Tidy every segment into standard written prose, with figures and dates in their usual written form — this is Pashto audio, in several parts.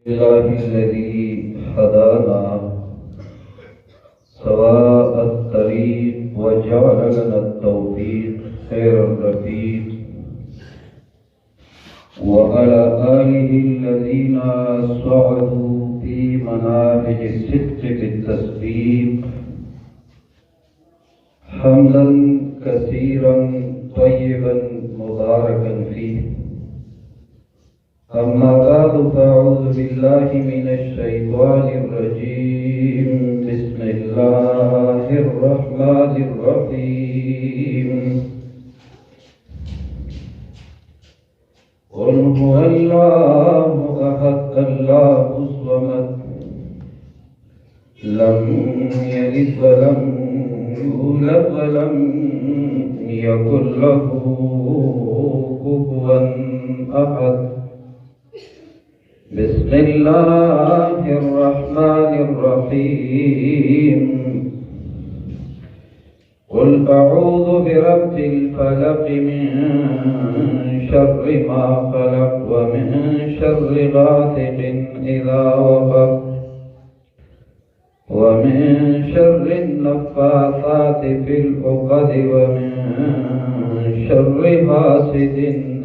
الذي هدانا سواء الطريق وجعل لنا التوفيق خير الرفيق وعلى آله الذين صعدوا في مناهج الصدق بالتسبيق حمدا كثيرا طيبا مباركا فيه. أما بعد فأعوذ بالله من الشيطان الرجيم. بسم الله الرحمن الرحيم. قل هو الله أحد الله الصمد لم يلد ولم يولد ولم يكن له كفوا أحد. بسم الله الرحمن الرحيم. قل أعوذ برب الفلق من شر ما خلق ومن شر غاسق إذا وقب ومن شر النفاثات في العقد ومن شر حاسد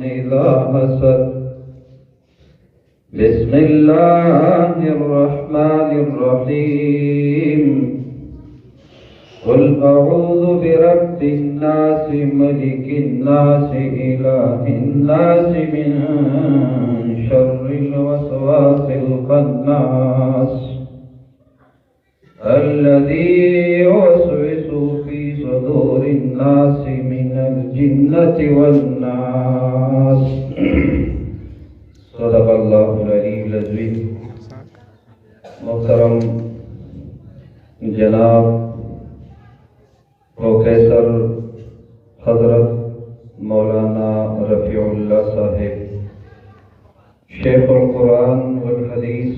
إذا حسد. بسم الله الرحمن الرحيم. قل أعوذ برب الناس ملك الناس إله الناس من شر الوسواس الخناس الذي يوسوس في صدور الناس من الجنة والناس. صدق الله العلی العظیم. محترم جناب प्रोफेसर हजरत मौलाना रफ़ीउल्लाह साहिब शेखुल कुरान वल हदीस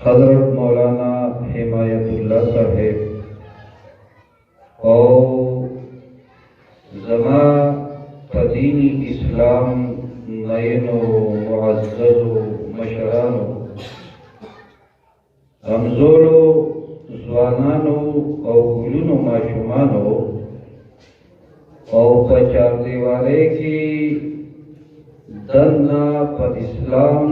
हजरत मौलाना हिमायतुल्लाह साहिब और जमा तदीनी इस्लाम नयनो मुअज़्ज़ज़ो मशरानो हमजोलो ځوانانو او ګلونو ماشومانو او په چاردیوالۍ کې دننه په اسلام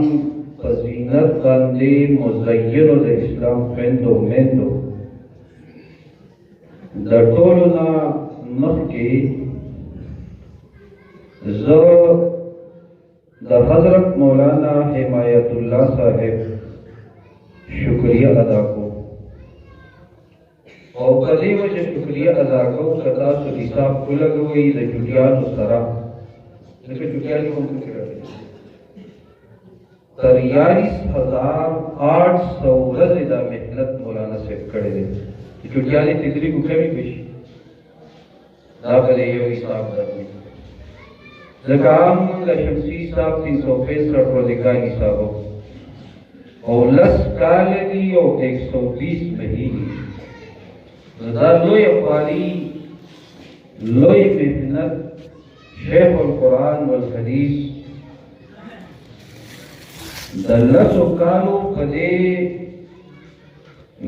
په زینت باندې مزینو د اسلام خویندو میندو د ټولو نه مخکې زه د حضرت مولانا حمایت الله صاحب شکریہ ادا کوم او په دې وجه شکریہ ادا کوم چې تاسو حساب ولګوئ د جوړیانو سره ځکه جوړیان کوم څه کوي 43800 ورځې د مهنت مولانا صاحب کړی دی چې جوړیانې تدریب وکړي بشي دا به یو حساب درکړي ځکه عام د شمسي صاحب 365 روزګار حساب او لس کال دی او 120 مهینې دا لوی خوالی لوی محنت شیخ القرآن والحدیث د لسو کالو په دې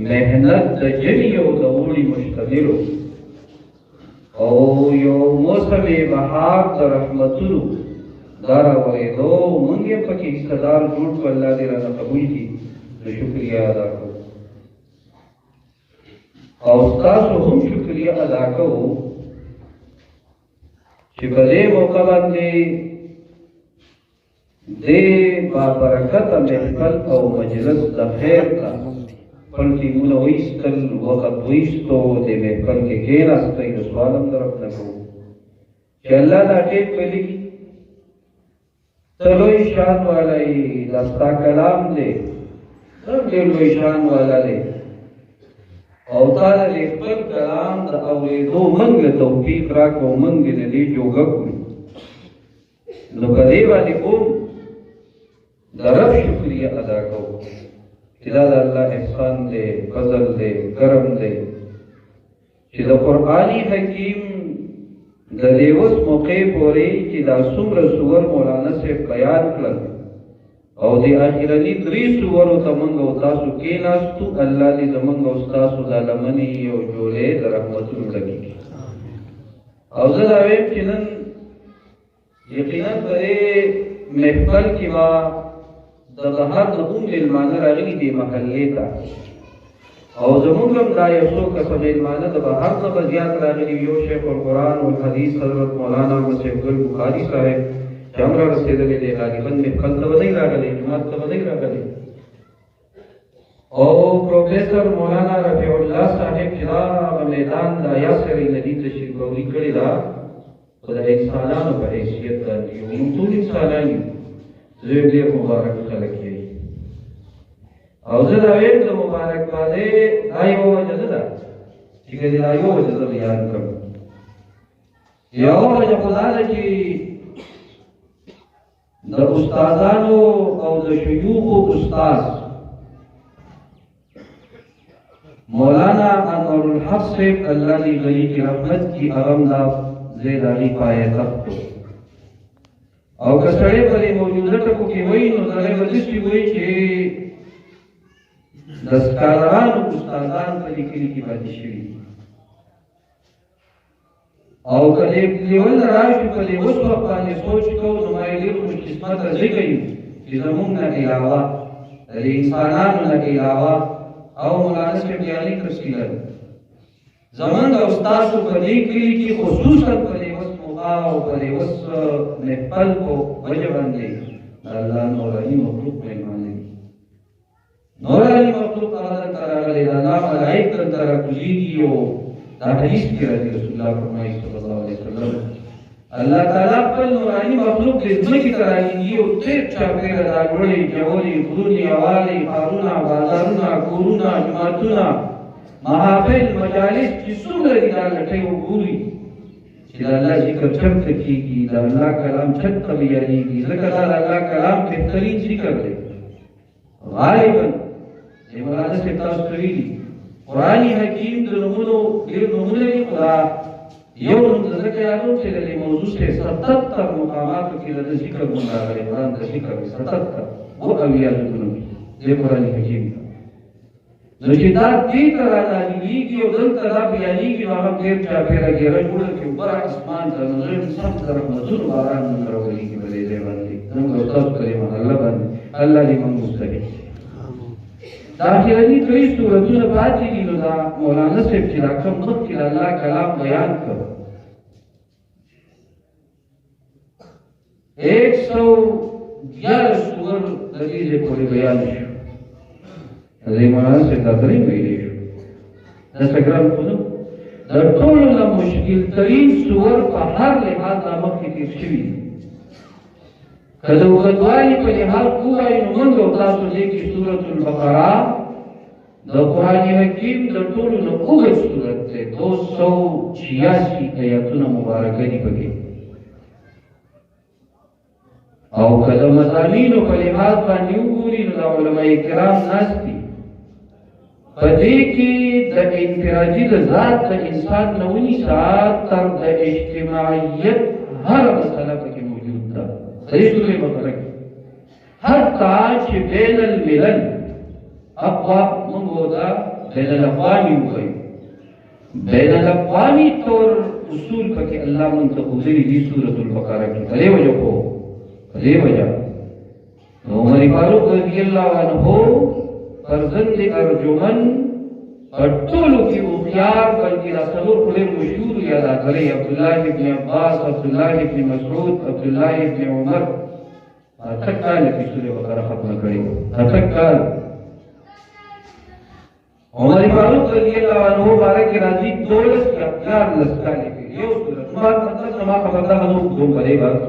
محنت د جمی او د اوړي مشتملو او یو موسم بهار د رحمتونو دا راورېدو موږ یې پکې حصهدار جوړ کړو. الله دې رانه قبول کړي. د شکریہ ادا کوو او تاسو هم شکریہ ادا کوو چې په دې موقع باندې دې بابرکت محفل او مجلس د خیر کا خپل ټیمونه وایستل وخت وایستو دې محفل کې کېناستئ نو سوال هم درته کوو چې الله دا ټیپ ولیکي ته لوی شان والا یې دا ستا کلام دی ډېر لوی شان والا دی او تعالی له خپل کلام د اورېدو موږ توفیق راکړو موږ دې جوګه کړو نو په دې باندې کوم د رب شکریہ ادا کوو چې دا د الله احسان دی فضل دی کرم دی چې د قرآني حکیم د دې اوس موقع پورې چې دا څومره سور مولانا سے بیان کړل او د اخرنی درې سورو ته موږ او تاسو کېناستو. الله دې زموږ او ستاسو د لمنې او جوړې د رحمتونو ډکې کړي. او زه دا وایم چې نن یقینا په دې محفل کې به د بهر نه هم مېلمانه راغلي دي محلې ته، او زموږ هم دا یو څو کسه مېلمانه د بهر نه به زیات راغلي. یو شیخ القرآن والحدیث حضرت مولانا مسیح ګل بخاري صاحب چې هم را رسېدلی دی، غالبا محفل ته به نه راغلی، جومات ته به نه راغلی. او پروفیسر مولانا رفیع الله صاحب چې دا میدان د یاسر ندی تشریف ورکړی کړی دا خو د انسانانو په حیثیت باندې یو موږ ټول انسانان یو. زه ډېر مبارک خلک یې، او زه دا وایم د مبارکبادۍ دا یوه وجه نه ده چې که دا یوه وجه زه بیان کړم. یوه وجه خو دا ده چې د استادانو او د شیوخو استاد مولانا انور الحق صاحب الله دې غني کی رحمت کی اغم دا زید علی پایه تخت. او که سړی په دې موجوده ټکو کې وایي نو سړی به داسې وایي چې د سکالرانو استادان په دې کلي کې پاتې شوي. او که دې لیول راشو که دې اوس وخت باندې سوچ کوو نو ما یې ډېر خوشقسمته ځکه یو چې زموږ نه علاوه د انسانانو نه علاوه او مولانا صاحب جاني تفصیلا زمونږ او ستاسو په دې کلي کې خصوصا په دې اوس موقع او په دې اوس محفل په وجه باندې الله نوراني مخلوق مېلمانه دي. نوراني مخلوق هغه دلته راغلی، د الله ملایک دلته راکوزېږي. او دا حدیث کې راځي رسول الله فرمایي صلی الله علیه وسلم الله تعالی خپل نوراني مخلوق دې ځمکې ته رالیږي او ډېر چاپېره دا لوړې ژورې غرونې هوالې ښارونه بازارونه کورونه جوماتونه محافل مجالس چې څومره دي دا لټۍ وګوري چې د الله ذکر چېرته کېږي، د الله کلام چېرته بیانېږي. ځکه دا د الله کلام بهترین ذکر دی. غالبا د مولانا صاحب تاسو ته ویلي قرآن حکیم د نومونو ډېر نومونه دي، خو دا یو نوم زه ځکه یادوم چې د دې موضوع سره 77 مقاماتو کې د ذکر نوم راغلی. قرآن د ذکر 77 اویا ذکرونه د قرآن حکیم. نو چې دا دې ته رانازلېږي او دلته دا بیانېږي نو هغه ډېر چاپېره ګیره جوړه کړي او بره اسمان ته نو زه سخت د رحمتونو باران نه راولېږي په دې ځای باندې. زموږ او تاسو په دې محله باندې الله دې موږ مستحق کړي. دا اخرني درې سورتونه پاتې دي نو دا مولانا صاحب چې دا کوم مخکې د الله کلام بیان کړ 111 سور د دې ځای پورې بیان شو. دې مولانا صاحب دا درې ویلي شو. دا څنګه خو نو د ټولو نه مشکل ترین سور په هر لحاظ نه مخکې تېر شوي دي. که د اوږدوالي په لحاظ ووایو نو موږ او تاسو دې کې سورة البقره د قرآن حکیم د ټولو نه اوږد سورت دی. 286 ایتونه مبارکه دي پکې. او که د مضامینو په لحاظ باندې وګوري نو د علماء کرام ناست دي. په دې کې د انفرادي د ذات د انسان نه ونیسه تر د اجتماعیت هره مسله پکې موجود ده. صحیح سورې بقره کې حتی چې بین الملل اقوا موږ دا بین الاقوامي وایو، بین الاقوامي طور اصول پکې الله موږ ته ښودلي دي سورة البقره کې. په دې وجه خو په دې وجه عمر فاروق رضی الله عنه فرزند ارجمن په ټولو کې هوښیار بلکې دا څلور خو ډېر مشهور یاد کړی عبدالله ابن عباس، عبدالله ابن مسعود، عبدالله ابن عمر. 8 کاله کې سورې بقره ختمه کړې وه. 8 کاله عمر فاروق رضی الله عنه باره کې راځي 12 یا 14 کاله کې یو سورت ما مطلب ما خبر ده نو کوم پرې بس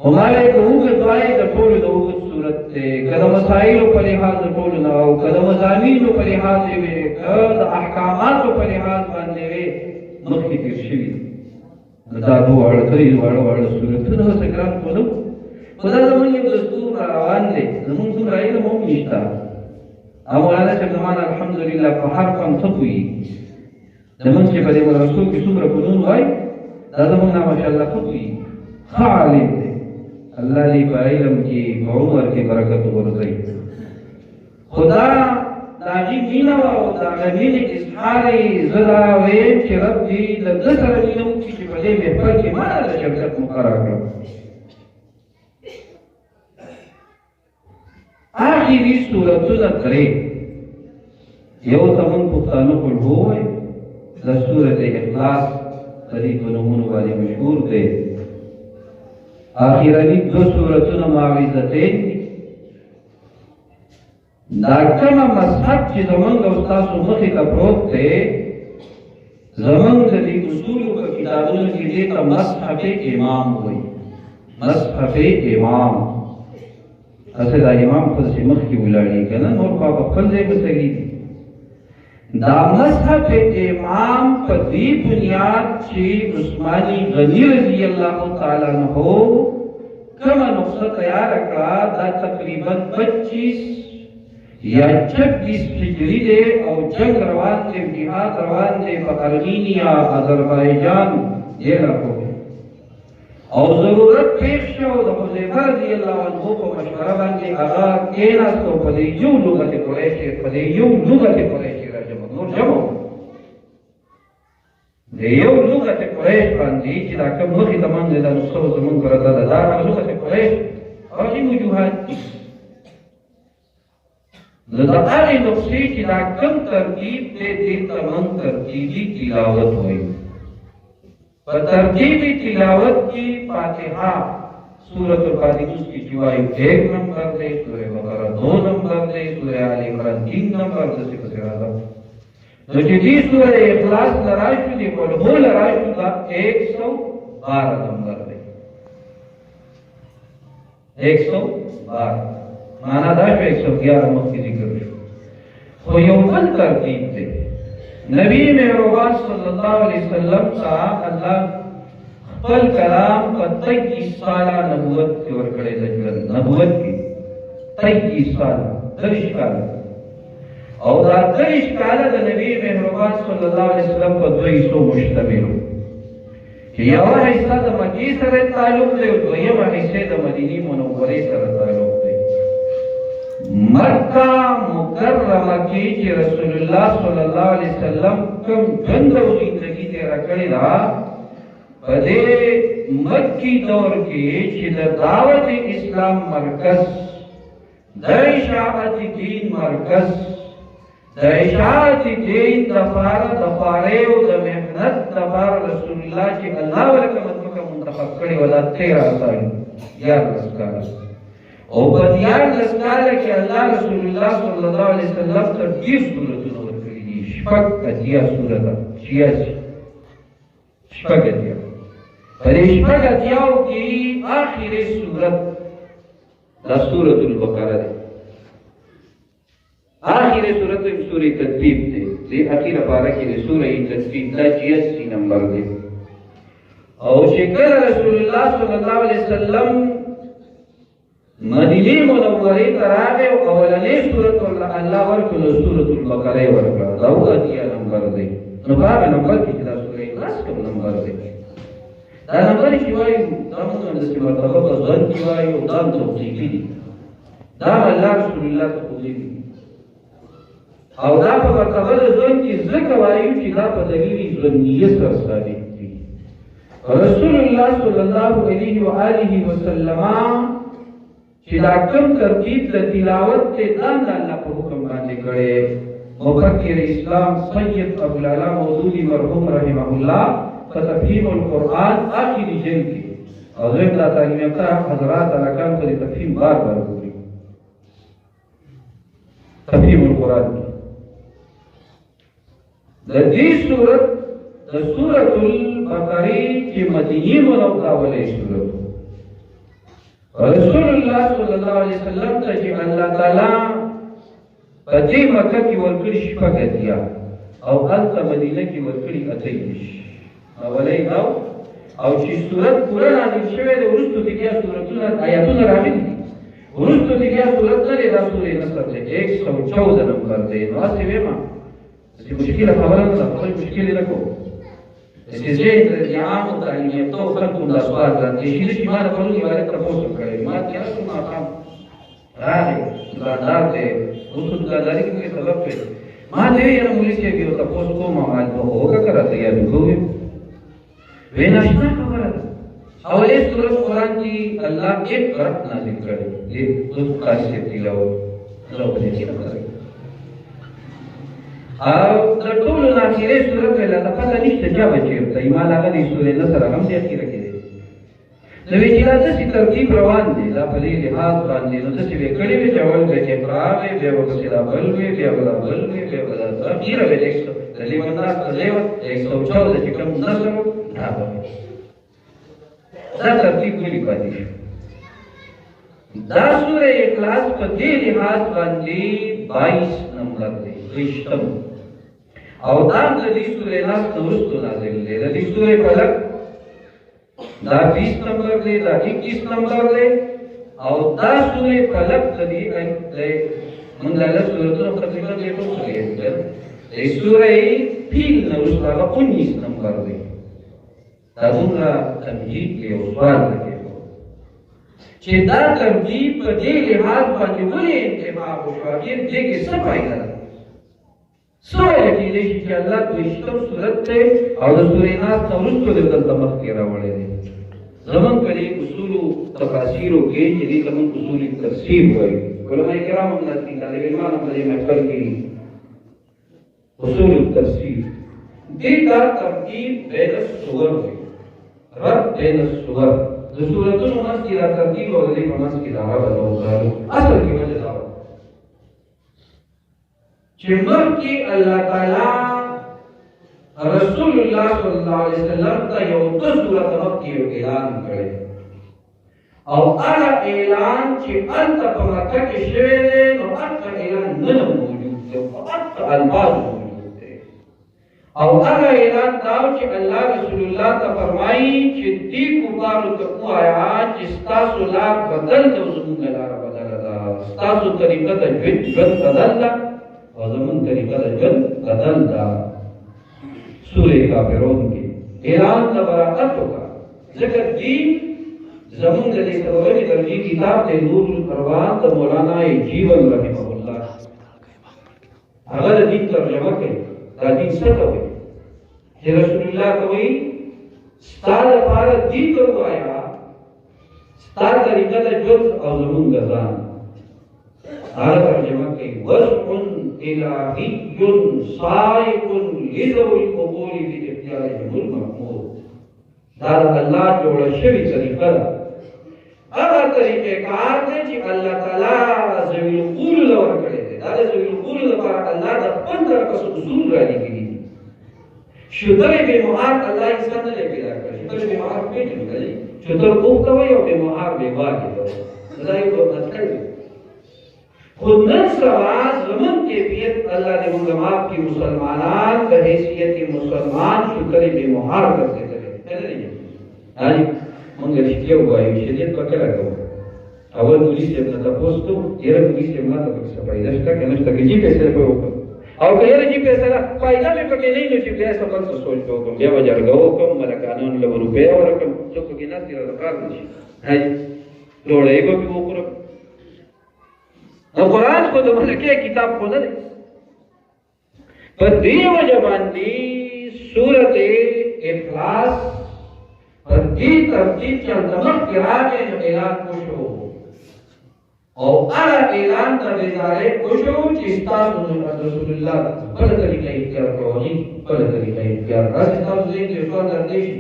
ہمارے اوږد وای د ټولو د اوږد صورت دی. که د مسایلو په لحاظ د ټولو نه او که د مضامینو په لحاظ یې وې که د احکاماتو په لحاظ باندې وې مخکې تېر شوي دي. دا دواړه واړه صورتونه اوس ګران خو نه خو دا زموږ یو دستور را روان دی. زموږ دومره علم هم نشته. او مولانا صاحب زمان الحمدلله په هر فن ښه پوهېږي. زموږ چې په دې مدرسو کې څومره فنون وایي دا زموږ نه ماشاءالله ښه پوهېږي، ښه عالم دی. الله دې په علم کې په عمر کې برکت ورکړي. خدا د هغې مینه وه او د هغه مینې اظهار یې زه دا ویم چې رب دې له ده سره مینه وکړي چې په دې محفل کې ما د شرکت مقرر کړم. آخري سورتونه درې، یو ته موږ پښتانه قل هو وایو، د سورت اخلاص د دې په نومونو باندې مشهور دی. آخرني دو سورتونه معوذتین دي. دا کومه مذهب چې زمونږ او ستاسو مخې ته پروت دی، زمونږ د دې اصولو په کتابونو کې دې ته مصحف امام وایي. مصحف امام اسه دا امام خو داسې مخکې ولاړې که نه، نور خوا په خپل ځای بسګي دي. دا مصحف امام په دې بنیاد چې عثماني غني رضی الله تعالی عنہ کومه نسخه تیاره کړه، دا تقریبا 25 یا 26 هجري دی او جنگ روان دی، جهاد روان دی په ارمینیا، آذربایجان دې علاقو کې، او ضرورت پیښ شو د حذیفه رضی الله عنه په مشوره باندې هغه کېناست او په دې یو لغت قریش نور جمع د یو لغت قریش باندې چې دا کوم مخې ته باندې دا نسخه زمونږ پرته ده، دا هغه لغت قریش هغې وجوهات دي. نو د هغې نسخې چې دا کوم ترتیب دی دې ته موږ ترتیبي تلاوت وایو. په ترتیبی تلاوت کی فاتحہ سورۃ الفاتحہ کی جو آئی 1 نمبر دے، سورہ بقرہ 2 نمبر دے، سورہ آل عمران 3 نمبر دے، صفت اعظم نو چې دې سورہ اخلاص لراشو دی قل هو لراشو دا 112 نمبر دے. 112 مانا دا شو 111 مخی ذکر شو. خو یو بل ترتیب دے، نبی مہربان صلی اللہ علیہ وسلم کا اللہ خپل کلام په 23 ساله نبوت کې ورکړی د ژوند نبوت کې 23 ساله 23 کاله، او دا 23 کاله د نبی مهربان صلی الله علیه وسلم په 200 مشتمل و چې یوه حصه د مکې سره تعلق دی او دویمه حصه د مدینې منورې سره تعلق دی. مکه مکرمه کې چې رسول الله صلی الله علیه وسلم کوم ژوند او زندګي تېره کړې ده، په دې مکی دور کې چې د دعوت اسلام مرکز، د اشاعت دین مرکز، د اشاعت دین دپاره د پاره او د محنت دپاره رسول الله چې الله ورکه مځکه منتخب کړې وه دا 13 کاله 11 کاله، او په 11 کاله کې الله رسول الله صلی الله علیه وسلم ته ډېر سورتونه ورکړي دي، 86 سورته 86 پر شپږ اتیاو کې آخري سورت دا سورۃ البقره ده. آخري سورت سورې تدبیب ده، دې اخیره پاره کې سورې تدبیب دا 86 نمبر ده. او چې کله رسول الله صلی الله علیه وسلم مدینه منورې ته راغی او اولنۍ سورت الله ورکړه سورۃ البقره ورکړه، دا 80 نمبر ده. نو په هغه نمبر کې دا سورې اخلاص کوم نمبر ده، دا نمبر چې وایو دا موږ د دې مرتبه په ځان کې وایو دا توصیفي دي، دا الله رسول الله توصیفي دي، او دا په مرتبه د ځان کې ځکه وایو چې دا په دلیل ظنیه سره ثابت دي. رسول الله صلی الله علیه و آله وسلم چې دا کوم ترتیب د تلاوت ته ځان الله په حکم باندې کړي، مفکر اسلام سید ابوالعلا مودودی مرحوم رحمه الله تفهیم القرآن آخری جلد کی اور غیر دا تعلیم یافتہ حضرات علاقان کو تفهیم بار بار ہوئی تفهیم القرآن کی دی صورت دا سورة البقری کی مدینی منوقع ولی صورت رسول اللہ صلی اللہ علیہ وسلم تا جی اللہ تعالی پدی مکہ کی ورکڑی شپا گتیا او حالتا مدینہ کی ورکڑی اتیش اولی نو او چې صورت پورا نازل شوی دی وروستو کې بیا صورتونه آیاتونه راغلي دي، وروستو کې بیا صورت لري دا سورې نصر دی 114 نمبر دی. نو هسې ویمه چې مشکله خبره نه ده، خپل مشکل یې نه کوو، जैसे जे आम तालीम याफ्ता खल्क दा सवाल करते हैं कि मां परु वाले तपोस करे मां क्या सुना था राहे दुकानदार थे उस दुकानदारी के सबब पे मां दे या मुली के भी तपोस को मां तो होगा करते या दुगो वे नशना खबर अवले सूरत कुरान की अल्लाह एक तरफ नाजिल करे ये उस खासियत दिलाओ लो बने की करे अब द टोल ना की सूरत में ला पता नहीं क्या बचे तो ईमान आगा दी सूरत नसर हम से की रखे नवी जिला से तरतीब रवान दे ला भली लिहाज बांधे न से वे कड़ी में चावल के प्रावे वे वसिला बलवे वे बला सब गिर वे 100 तलीमना तलेवत 114 चिकम नसर ना बने दा तरतीब को लिखा दी दा सूरह इखलास को दे लिहाज बांधे 22 नंबर दे रिश्तम और दाम दी सूरह नास नवरुस्तु नाजिल दे दी सूरह फलक दा 20 नंबर दे दा 21 नंबर दे और दा सूरह फलक दी दे मंगला सूरह तकरीबन ये तो है दे सूरह फील नवरुस्तु का 19 नंबर दे दादुना तमजीद के उस्वाल लगे हो चेदा तमजीद पर दे लिहाज बांधे वले इंतबाह हो ये दे के सब आएगा सोए की लेशी के अल्लाह तो इश्तम सूरत थे और सूरह नास नवरुस्त को देवदल तमख के रावले दे जमन करी उसूल तफसीर के यदि तमन उसूल तफसीर हुई उलमा इकराम हमने की तालिब इल्म हमने महफल की उसूल तफसीर दे का तरतीब बैन सुवर हुई रब बैन सुवर जो सूरतुल नस की तरतीब और गली नस की दावा बताओ असल की वजह दावा चिमर की अल्लाह ताला रसूलुल्लाह सल्लल्लाहु अलैहि वसल्लम का यो तो सूरत मक्की के ऐलान करे और आला ऐलान के अंत पर मक्का के शेरे और अंत ऐलान न मौजूद है और अंत अल्फाज मौजूद है और आला ऐलान दाव के अल्लाह रसूलुल्लाह का फरमाई कि दी कुबार को आया जिसता सुला बदल तो जुमला बदलदा तासु तरीका द जन बदलदा और जमन तरीका जन बदल दा सूर्य का फिरौन के ऐलान तबराकत होगा जिक्र दी जमन जली तवरी तरजी किताब ते नूरुल परवान त मौलाना जीवन रहमहुल्लाह अगर दी तर्जुमा के राजी सत हो हे रसूलुल्लाह कोई स्तार पार दी करवाया स्तार तरीका जन और जमन गजान आला तर्जुमा के वज़उन इलाहियुन साइकुन लिज़ुल क़बूल बि इख्तियारिहिल महमूद दार अल्लाह जोड़ा शरी तरीका अगर तरीके कार थे कि अल्लाह ताला ज़वील क़ूल लवर करे थे दार ज़वील क़ूल पर अल्लाह दा 15 का उसूल रानी की शुद्र बेमुहार अल्लाह इंसान ने पैदा करे शुद्र बेमुहार पेट में गई शुद्र को कवे और बेमुहार बेवा के दो सदाई को मतलब खुद नस्वाज जमन के बियत अल्लाह ने मुगमाब की मुसलमानान बहैसियत मुसलमान शुक्र बेमुहार करते थे नहीं आज मंगल क्या हुआ ये शरीयत का क्या लगा अवल पुलिस से अपना तपोस तो ये पुलिस से अपना तपोस सफाई दस्ता के नष्ट के जी पैसे पे होगा और कहे जी पैसे का फायदा में पके नहीं जो चिपले सब से सोच दो कम या बाजार गो कम मला कानून लो रुपया और कम जो को ना तेरा कार नहीं है लोड़े को भी वो करो और कुरान को तो मैंने क्या किताब को ना पर देव जबानी सूरत इखलास और दी तरतीब के अंतर्गत किराए जो ऐलान कुछ हो और आला ऐलान का बेजारे कुछ हो चिस्ता रसूलुल्लाह पर तरीका इख्तियार करोगी पर तरीका इख्तियार रास्ता से जो निर्देश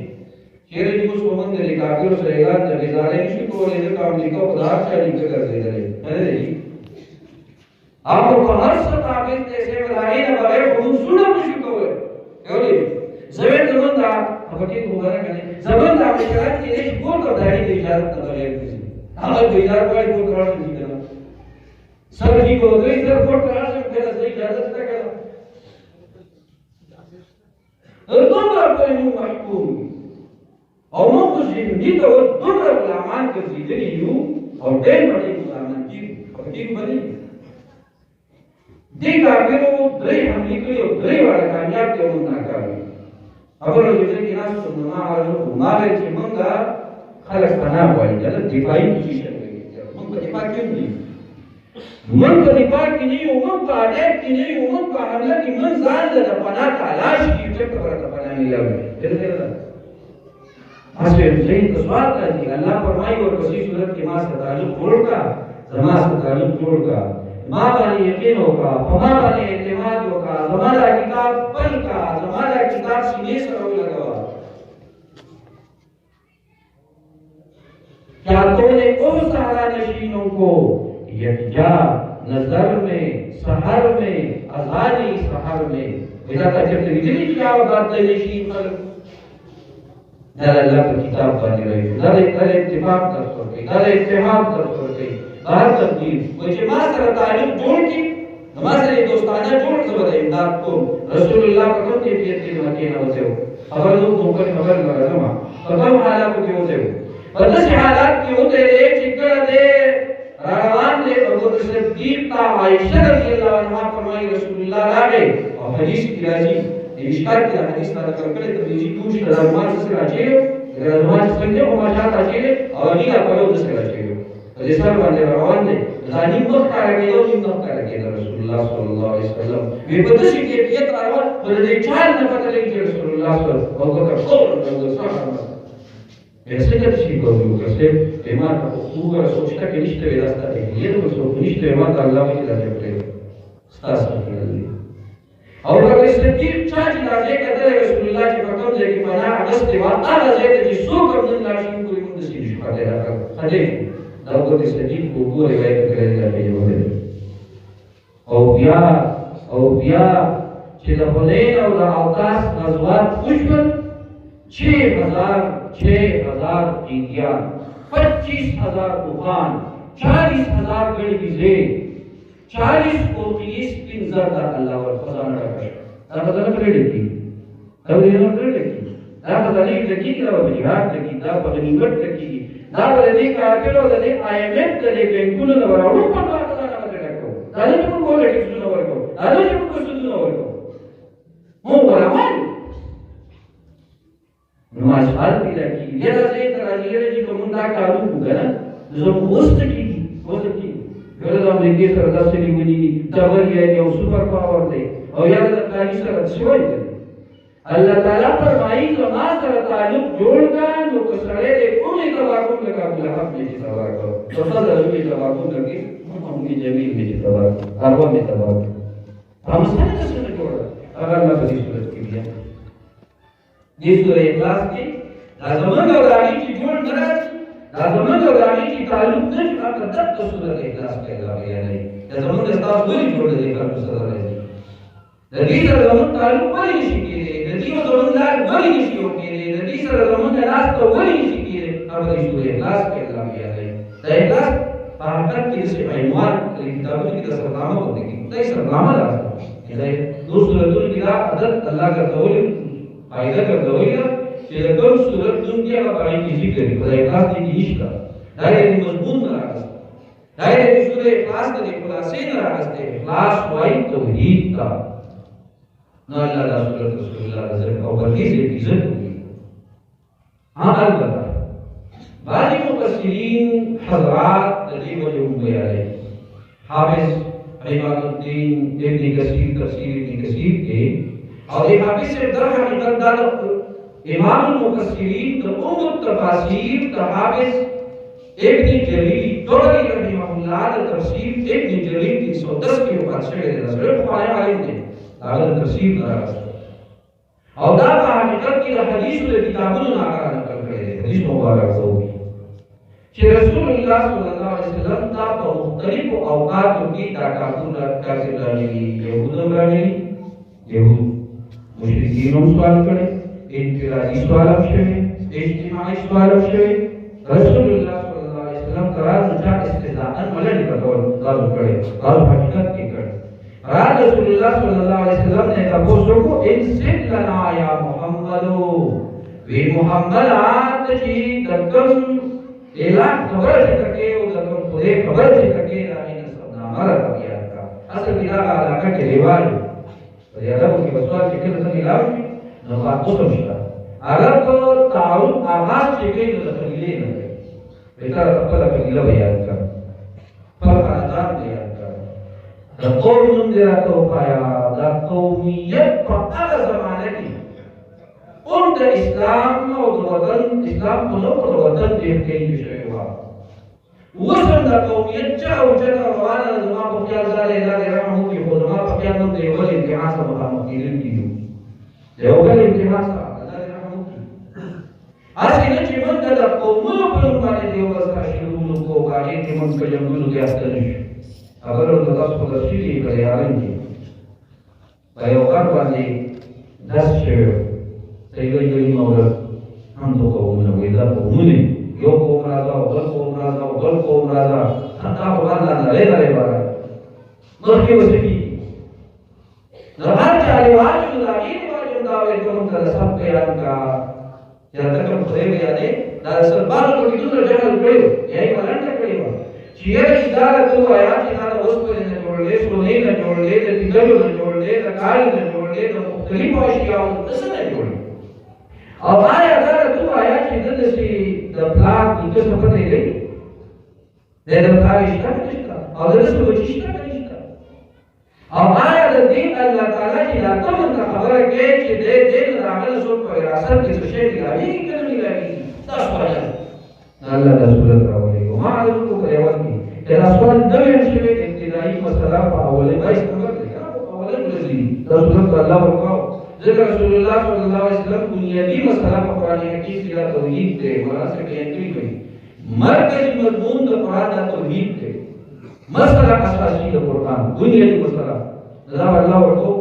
शेरे जी को मंदिर लिखा के उस ऐलान का बेजारे किसी को लेकर काम लिखो पदार्थ का लिख कर दे रहे है जी आपको हर सताबित जैसे बताइए ना बड़े खूब सुना मुझे को है क्यों नहीं जमीन जमीन था अपनी होगा ना जमीन था बेचारा कि एक बोल का दाढ़ी की इजाजत ना करे किसी हमारे बेचारा को एक बोल करा नहीं देना सर जी को तो इधर बोल करा से मेरा सही इजाजत ना करा और तुम आपको यूं महकूम और वो कुछ नहीं तो तुम गुलामान कर दीजिए यूं और डेढ़ बड़े गुलामान की कभी बनी देखा फिर वो दे हम निकले और दे वाला कामयाब क्यों ना कर خبر دې چې ناس ته ما راځو ما وی چې مونږه خلک پناه وایي دا دفاعي پوزیشن دی مونږ په دفاع کې دي مونږ په دفاع کې نه یو مونږ په اډیټ کې نه یو مونږ په حمله کې مونږ ځان د پناه تلاش کې چې په ورته پناه نه لوي دلته اسه دې سوال کوي الله فرمایي ورپسې صورت کې ما سره تعلق جوړ کا زما سره تعلق جوړ کا ما باندې یقین وکړه په ما باندې اعتماد وکړه زموږ کتاب پل کا زموږ کتاب سینې سره ولګوا کیا تو نے او سہارا نشینوں کو یکجا نظر میں سحر میں ازانی سحر میں بتا تا جب تیری کیا بات ہے نشین پر در اللہ پر کتاب باندې رہی در اتفاق در سر در اتحاد در سر بہر تبدیل مجھے ما سره تعلق جوړ کی ما سره دوستانه جوړ کړو د امداد کو رسول الله په کوم کیفیت کې مکه نه وځو خبر نو موږ خبر نه راځم په کوم حالات کې وځو په داسې حالات کې وته چې کله دې روان دې ابو صدیق تا عائشہ رضی الله عنها فرمایي رسول الله راغی او حدیث کې راځي اشکار کې حدیث سره کړل ته دې دوش د روان سره راځي د روان څنګه او ما شاته راځي او دې په لور سره راځي دې سره باندې روان دي ځاني مخ کارګیدو نیم مخ کارګیدو رسول الله صلی الله علیه وسلم وی په دې کې کیفیت راوړ پر دې چال نه پته لګي رسول الله صلی الله علیه وسلم او کو ټول د صحابه ایسے جب شي کوو کسه ایمان په خوګه سوچتا کې نشته واسطه دی یو څه نشته ایمان الله کې راځي پرې ستاسو کې او هغه صدیق چا چې راځي کده رسول الله چې په کوم ځای کې پناه اغستې و هغه ځای ته چې څوک هم نه شي کولی موږ سې شو پاتې راځي خدای ابو صدیق کو روایت کړی دی او بیا چې د حنین او د اوقاس غزوات وشول 6000 قیدیان 25000 طوفان 40000 گڑی بیزے 40 اوقیس پنزر دا اللہ ورخزان رکھا دا خزانہ پر لکی دا خزانہ پر لکی دا خزانہ لکی دا بجہاد لکی دا بغنیمت لکی دا بلدی کارکلو دا دی آئیمت دا دی بینکونو دا براؤنو پر دا خزانہ پر لکو دا دی پر بولے کسو نورکو دا دی پر کسو نورکو مو برمان نماز حال پیدا کی لیرا زید راجیرے جی کو مندہ کارو بگنا زم وست کی ولدا امریکای سره داسې نیونی ډبل یو سپر پاور دی او یا د کاری سره شوی دی الله تعالی فرمایي زما سره تعلق جوړ کا نو کسړې دې کومې تواکل لگا بل حق دې تواکل تو فضل دې تواکل لګي هم دې جمیل دې تواکل هغه دې تواکل هم څنګه څنګه جوړ اگر ما په دې صورت کې بیا دې سورې اخلاص کې لازمه غواړي چې جوړ درځي دا زمونږ غواړي چې تعلق نه هغه د صورت اخلاص پیدا ویلې دا زمونږ استاد ولې جوړ دي کار سره راځي د دې سره زمونږ تعلق ولې نشي کېږي د دې زمونږ لار ولې نشي کېږي د دې سره زمونږ لاس ته ولې نشي کېږي هغه د صورت اخلاص پیدا ویلې دا اخلاص په حقیقت کې څه عنوان کتابونو کې د سرنامه وته کې دا سرنامه راځي دا دوسرو کې دا عادت الله کا قول فائدہ کا قول چې د کوم صورت دنیا په اړه کې ذکر دی خدای خاص دې نشته دا یې مضمون راغلی دا یې سورې خاص د خلاصې نه راغسته خلاص وای توحید کا نو الله رسول الله او بلکې دې عزت وکړي البته بعض مفسرین حضرات د دې وجه بیانوي حافظ عماد الدین ابن کثیر کې او دې حافظ سے در حقیقت دا امام المفسرین د التفاسیر د حافظ ابن جریر طبری رحمه الله د تفسیر ابن جریر 310 کې وفات شوی دی زړه په اړه عالم دی هغه تفسیر راغلی او دا په حقیقت کې د حدیثو د کتابونو نه نقل کړی دی حدیث مبارک دی چې رسول الله صلی الله علیه وسلم دا په مختلفو اوقاتو کې دا کارونه کړی دي يهودو باندې يهود مشرکین هم سوال کړي انفرادی سوال هم شوی اجتماعی سوال هم شوی رسول الله صلی الله علیه وسلم قرار نشا استدعاء ملنی کتول قالو کړي قالو حقیقت کې کړي رسول الله صلی الله علیه وسلم نے تاسو کو انسد لنا یا محمدو وی محمد آت جی دکم اعلان خبر ذکر او دکم خدای خبر ذکر کې راځي سب نامه راځي اصل بلا علاقه کې ریواج یادو کې بسوال چې کله څنګه لاوي نو قسم شته اگر په تعارف آغاز چې کوي نو د قبیلې نه کوي بهتر خپله قبیله بیان کړه خپل خاندان بیان کړه د قوم نوم دې راته وښایه دا قومیت په هغه زمانه کې هم د اسلام او د وطن اسلام په نوم د وطن ډېر کوي شوې وه اوس هم دا قومیت چا او چا روانه ده زما په خیال ځاله الله دې رحم وکړي خو زما په خیال هم د یو بل امتحان سره مخامخ کېدونکي یو د یو بل امتحان سره هسې نه چې موږ د قومونو په نوم باندې د یو بل سره شروع وکړو په هغې کې موږ په جنګونو کې اخته نه شو خبره ورته تاسو په تفصیل یې کړې هغه کې په یو غر باندې داسې شوی و ته یې وایي مولد هم دو قومونه وایي دا قومونه یو قوم راځه او بل قوم راځه او بل قوم راځه حتی په باندې نړۍ نړۍ باندې مخکې به څه کېږي نو هر چا رواج د هغې رواج هم دا وایي که موږ ته د سب بیان کا یا تکم خدای بیانې دا سلبانو ټوکېدونه جهل کړی و یا یې ملنډه کړې وه چې یاره چې دا راته ووایه چې دا د اوسپنې نه جوړ دی سونې نه جوړ دی د تیږلو نه جوړ دی د کاڼي نه جوړ دی د مختلفو اشیاو د څه نه جوړ دی او آیا دا راته ووایه چې ده داسې د پلار نیکه څه پته یې لري دی د پلار یې شته که نشته او د ده څه بچي شته که نشته او آیا د دې الله تعالی چې دا ته مونږ ته خبره کوې چې دی دې نه د هغه نه څوک په وراثت کې څه شی میلاوېږي که نه میلاوېږي دا سوال دی الله دا صورت راولېږو ما عرض وکړو په یوه کې چې دا سوال نه ویل شوی ابتدایي مسله په اولنۍ 22 نمبر دی که نه په اولنۍ ورځ دي دا صورت به الله ورکاو ځکه رسول الله صلی الله علیه وسلم بنیادي مسله په قرآن حکیم کې دا توحید دی مولانا صاحب بیان کړي کوي مرکزي مضمون د قرآن دا توحید دی مسله اساسي د قرآن بنیادي مسله دا الله ورکو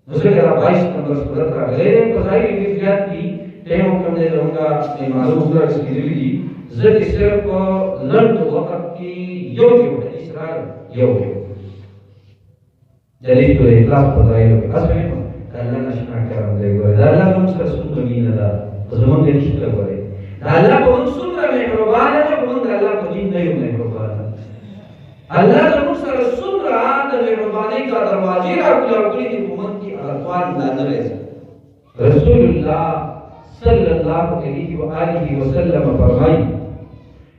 نو څنګه دا 22 نمبر صورت راغلی دی په ځای کې زیات دي ټیم کوم دی زموږه معلوم سره رسېدلي دي زه دې صرف په لنډ وخت کې یو حدیث راغلی یو دلیل په اخلاص په ځای کې اصل نه الله نشنا کرم دی ګوره دا الله موږ سره څومره مینه ده په زموږ دې نشته ګوره دا الله په موږ څومره مهربانه ده په موږ د الله په دین نه یو مهربانه الله زموږ سره څومره د مهربانۍ کا دروازې راکړي کړي دي په موږ کې اخوان نه راځي رسول الله صلی الله علیه و آله وسلم فرمایي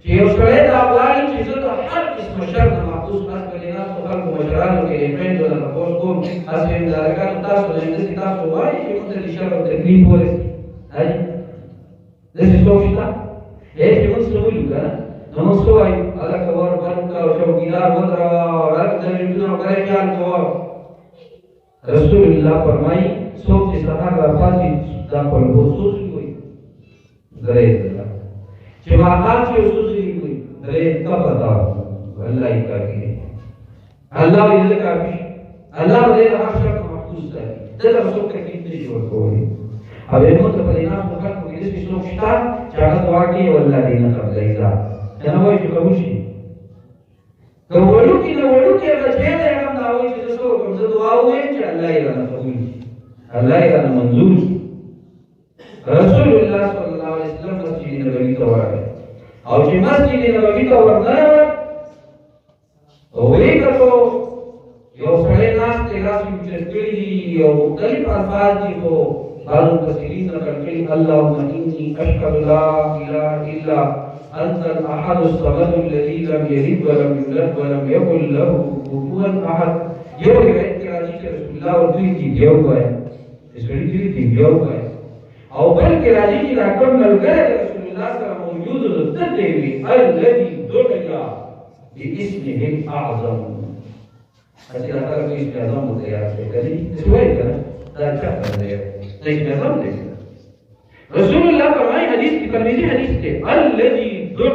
چې یو سړی دا وایي چې زه د هر قسم شر نه محفوظ کړی نه څو خلکو مشرانو کې پیندو نه تپوس کوم هسې همدارګانو تاسو نه همداسې تاسو وایي چې موږ ته د شر او تکلیف ورسي حاجي داسې څوک شته چې موږ څه وایو که نه نو موږ څه وایو هلکه ور بند کړه او چوکیدار ودروه هلک زمینونه وغیره خیال کوه رسول الله فرمایي څوک چې سهار راپاڅي دا په لږو سوزي وایي درې ځله چې ماښام چې یو سوزي وایي درې کفه دا الله یې کافي دی الله یې زه کافي الله به دې د هر شر محفوظ ساتي دلته به څوک تکلیف نه شي ورکولی او بیا موږ ته په دې ناستو خلکو کې داسې څوک شته چې هغه دعا کوي والله دې نه قبلوي ځه که نه وایي چې قبول شي که وړوکي نه وړوکي بچی دی هغه هم دا وایي چې زه څه وکړم زه دعا ووایم چې الله یې رانه قبول کړي الله یې رانه منظور کړي رسول الله صلی الله علیه وسلم مسجد نبوي ته ورغی او چې مسجد نبوي ته ورننوت ویې کتو یو سړی ناست دی لاس یې اوچت کړي دي او مختلف الفاظ دي خو بعض مفسرین نقل کړي اللهم اني اشهد لا اله الا انت الاحد الصمد الذي لم يلد ولم يولد ولم يكن له كفوا احد یو روایت کې راځي چې رسول الله ورته دي یو وایي سړي دې یو وایي او بلکې راځي چې دا کوم ملګری رسول الله سره موجود ده ته وي الذي دعا باسمه الاعظم هسې دا خلک اسم اعظم ورته یاد کړي که نه داسې وایي که نه دا چا ته دی دا اسم اعظم دی رسول الله فرمایي حدیث کې ترمذي حدیث دی الذي دعا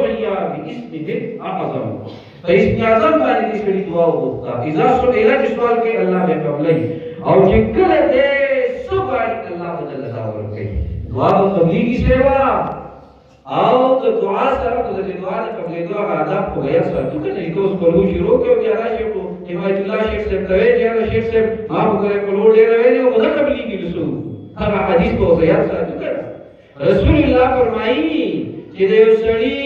باسمه الاعظم په اسم اعظم باندې دې سړي دعا وغوښته اذا سئل چې سوال کوي الله به قبلوي او چې کله دې څه غواړي الله به درله دا ورکوي دعا به قبلېږي سیوا او د دعا سره خو د دعا د قبلېدو هغه آداب خو به یې ساتو که نه که اوس کولو شروع کړو بیا راشي خو حمایت الله شیخ صاحب ته وایي چې یاره شیخ صاحب ما خو کله کولو ډېره ویلې او نه قبلېږي رسول هغه حدیث به به یاد ساتو که نه رسول الله فرمایي چې د یو سړي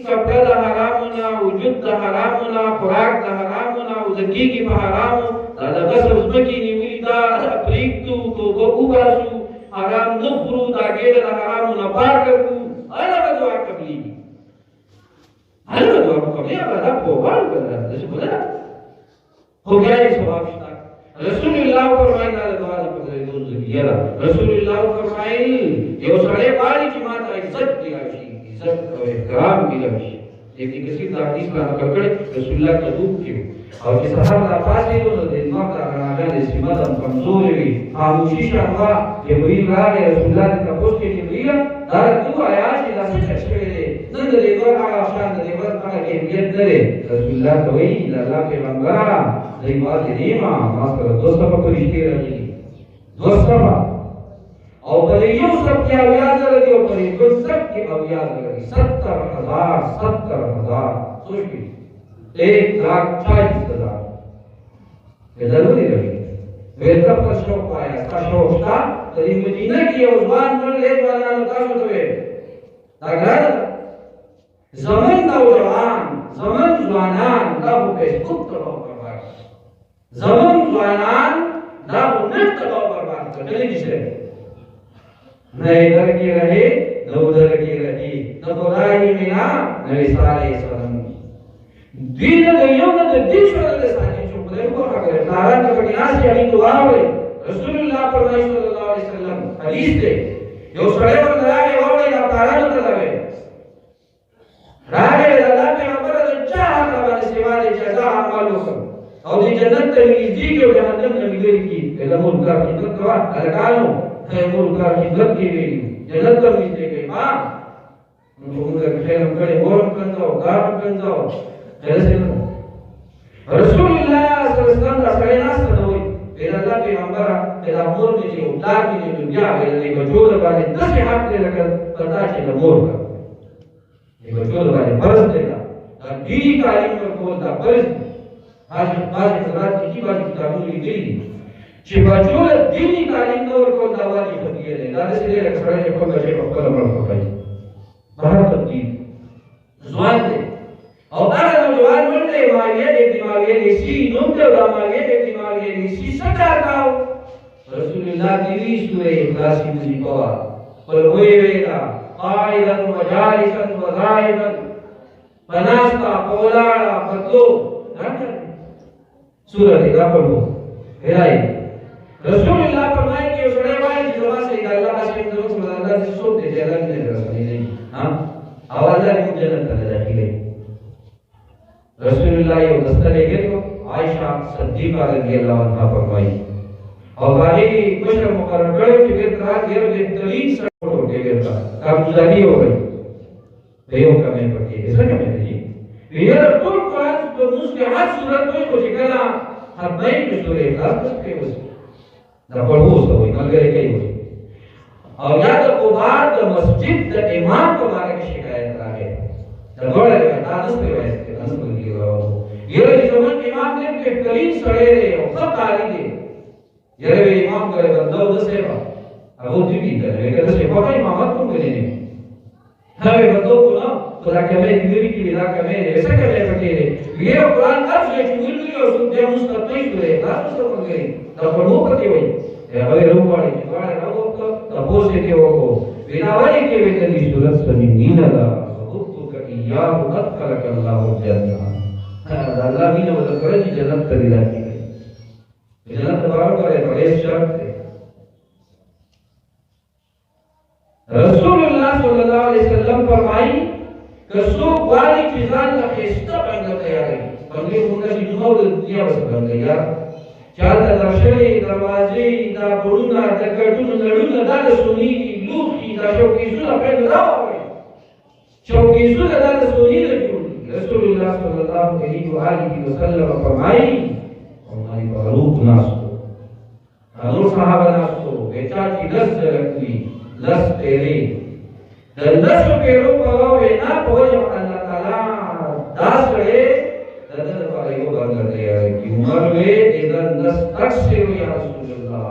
کپړه د حرامو نه وجود د حرامو نه خوراک د حرامو نه وزګېږي په حرامو دا د غصب ځمکې نیولي دا پرېږدو توبه وباسو حرام نخرو دا ګېډه د حرامو نه پاکه کړو هله به دعا قبلېږي هله به دعا قبلېږي هغه دا پوهوال به ده داسې خو نه خو بیا یې ثواب شته رسول الله فرمایي دا د دعا د قبلېدو ذریعه ده رسول الله فرمایي یو سړی غواړي چې ما ته عزت مېلاو شي عزت او احترام مېلاو شي ابن کثیر دا حدیث را نقل کړی رسول الله تبوک کې او چې سحر را پاڅېدو نو د دماغ دا رڼاګانې سیمه هم کمزورې وي خاموشي شوه جبرایل راغی رسول الله ته تپوس کې جبرایله دا ته ووایه چې دا څه چل شوی دی نن د لیبر هغه شان د لیبر هغه کیفیت نه دی رسول الله ته وایي د الله پیغمبره دی پاتې دی ما سره 2 صفه فرشتې راغلي 2 صفه او بل یو سب کې اویا زره دی او بل یو سب کې اویا زره دی 70,000 سوچ کې 1,40,000 ये जरूरी रही वेद पर शौक पाया का शौक था तरी मदीना की उस्मान पर ले वाला का होते अगर zaman jwanan da bu Facebook karo barbar zaman jwanan da bu net karo barbar कटली जिसे न इधर की रहे न उधर की रही न बुराई में ना न सारे सनम दीन गयो न दिन शोले सानी चुप रहे को अगर नारा का बनियास यानी दुआ है रसूलुल्लाह सल्लल्लाहु अलैहि वसल्लम हदीस दे जो सड़े पर लगाए होवे या तारा न लगावे रागे अल्लाह के अमर ने चाह का बने सेवा दे जजा अमल को और दी जन्नत में जी के जहन्नम में मिले की कलमुल का खिदमत का अलकानो है मुल का खिदमत की जन्नत में मिले गई मां उनके खैर करे और कंदो गार कंदो ऐसे रसूलुल्लाह सल्लल्लाहु अलैहि वसल्लम का सरेना सदोई मेरा अल्लाह के अमर मेरा मोर में जो उतार की दुनिया में ने जो वाले 10 हाथ ले लगा पता चला मोर का ये जो वाले बरस देगा दी तालीम पर बोलता बरस आज रात की बात किताबों में गई कि बच्चों दीनी तालीम और को दवाली होती है दादा से ले खड़े को बच्चे को कलम रखो भाई बहुत तब्दील जुबान दे और अगर जुबान बोलते मारिए एक दिमागे इसी नोटे मारिए एक दिमागे इसी सकार का रसूलुल्लाह की सूरह इखलास की मुजीबा पर हुए वेगा قائلا وجالسا وغائبا فناستا قولالا فتو سورة का पढ़ो हेराई रसूलुल्लाह फरमाए कि उसने वाले जमा से अल्लाह का शरीफ दरुद अल्लाह से सोच दे अल्लाह ने रसूल नहीं हां आवाज आ रही जन्नत का दाखिले रसूलुल्लाह ये दस्तरे के तो आयशा सिद्दीका रज़ियल्लाहु अन्हा फरमाई और बाकी बशर मुकर्रम करे कि बेहतर देर बेहतरीन फोटो के बेहतर कामजारी हो गई बेयों का मैं पढ़ी ऐसा क्या मैं जी ये तो कुरान तो मुझके हाथ सूरत में कुछ कहना हर नई की सूरह इखलास के उस ना पढ़ो उसको वही मगर कई हो और या तो कुबार द मस्जिद द इमाम को मारे की शिकायत आगे दबोड़े का नादस पे वैसे नस को लिया ये जमान इमाम ने के करीम सड़े रे और सब ताली दे ये इमाम करे बंदो दसे बा अब वो भी करे कहते से कोई इमामत को मिले नहीं हमें बंदो को ना खुदा के में दिली की विदा के में ऐसा के में पकेरे ये कुरान अर्ज है कि मिल लियो सुन दे मुस्तक़ी करे लास्ट तो कर गई तो पढ़ो करते हुए હવે રૂવાળી વાળે રવો તો તપોસે કેવો કો વિનાવાળી કે વેતની સુરત સની નીનલા હુક્ક કિયા હુક્ક કલક અલ્લાહુ જન્નત અલ્લાહ મીને વદ કરે જી જન્નત કરી રાખી જન્નત વાળો કરે બड़े શર્ત है रसूलुल्लाह सल्लल्लाहु अलैहि वसल्लम फरमाई कि सो वाली चीजान का हिस्सा बन गया है बंदे उनका जिन्हों दिया बस बन गया चालता दर्शनी दरवाजे दा बुरुना दा कटुन लडुन दा सुनी लूखी दा शौकी सुना पे लावे शौकी सुना दा सुनी रसूलुल्लाह सल्लल्लाहु अलैहि वसल्लम फरमाई हमारी फारूक नास को हजूर साहब नास को बेचा की दस रखी लस तेरे दस पेरो पवावे ना पोज अल्लाह ताला दास रे ददन पर यो बंद दिया कि उमर में इधर 10 अक्से या रसूलुल्लाह